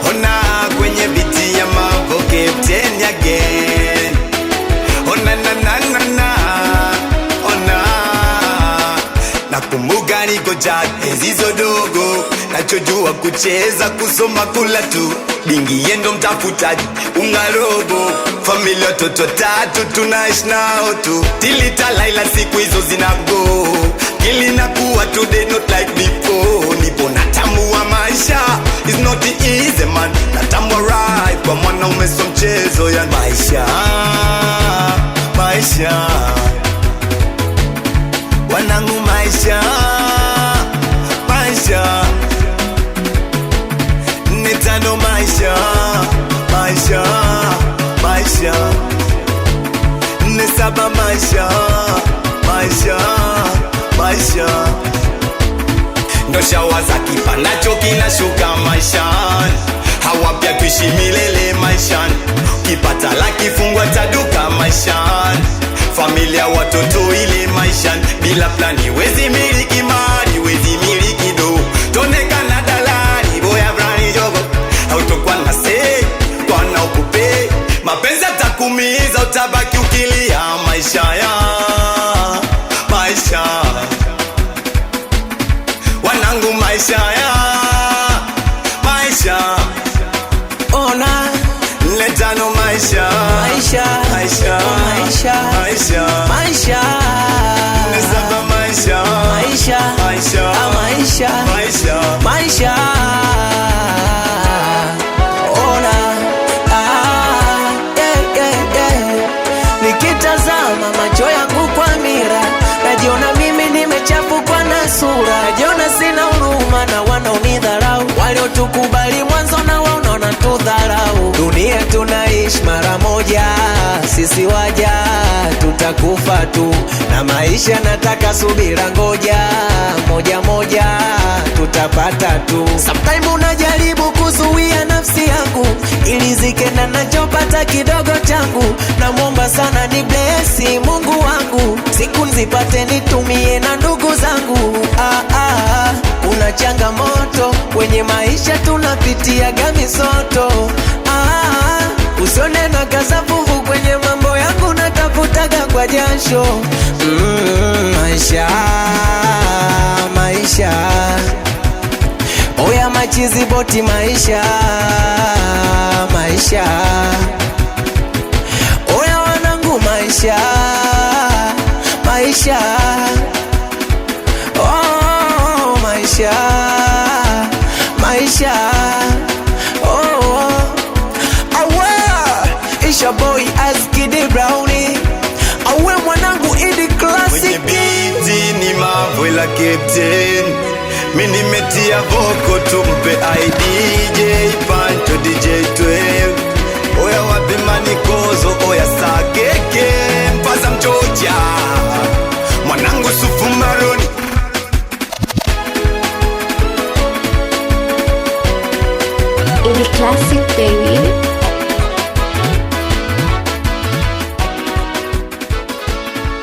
Ona kwenye biti ya mambo Captain again. Ona ona nakumbuka niko jag enzizo dogo, nachojua kucheza kusoma kula tu, dingi yendo mtafutaji ungarobo, familia toto tatu tunaishi nao tu, tilita laila siku hizo zinago, kilina kuwa today not like before, nipo natambua maisha is not easy man, natambua right kwa mwana umeso mchezo ya maisha, maisha wanangu maisha, maisha netano maisha, maisha, maisha nesaba maisha, maisha, maisha ndo shawa za kipanacho kinashuka maishani, hawapya kuishi milele maishani, kipata laki fungwa taduka maishani, familia watoto ile maishani, bila plani wezi miliki mali, wezi miliki do, tonekana dalani, boya brani jogo, autokwa na se, kwa na ukupe, mapenzi atakumiza, utabaki ukilia maisha ya, maisha wanangu maisha ya, maisha ona letano maisha, maisha, maisha, maisha, maisha, maisha nesaba maisha, maisha, maisha, maisha, maisha, maisha ona nikitazama macho yangu kwa mira, najiona mimi nimechafukwa na sura, najiona sina huruma na wanaonidharau, waliotukubali mwanzo na wanaona tudharau, dunia tunaishi mara moja, sisi waja tutakufa tu, na maisha nataka subira ngoja, moja moja tutapata tu. Sometimes unajaribu kuzuia nafsi yangu ili zike na nachopata kidogo changu, na muomba sana ni blessi Mungu wangu, siku nzipate nitumie na ndugu zangu. Kuna changamoto kwenye maisha tunapitia gamisoto, usione na kasafufu kwenye mambo yangu natafutaga kwa jasho. Maisha, maisha oya machizi boti maisha, maisha oya wanangu maisha, maisha oh maisha, maisha oh awa isha boy Azkid Brownie, awe mwanangu Idi Classic, mwenye biti ni Mavwela Captain, mini metia voko tumpe IDJ Pancho DJ 12, oya wapi manikozo oya sakeke mpaza mchocha mwanangu Sufu Maroni. Idi Classic.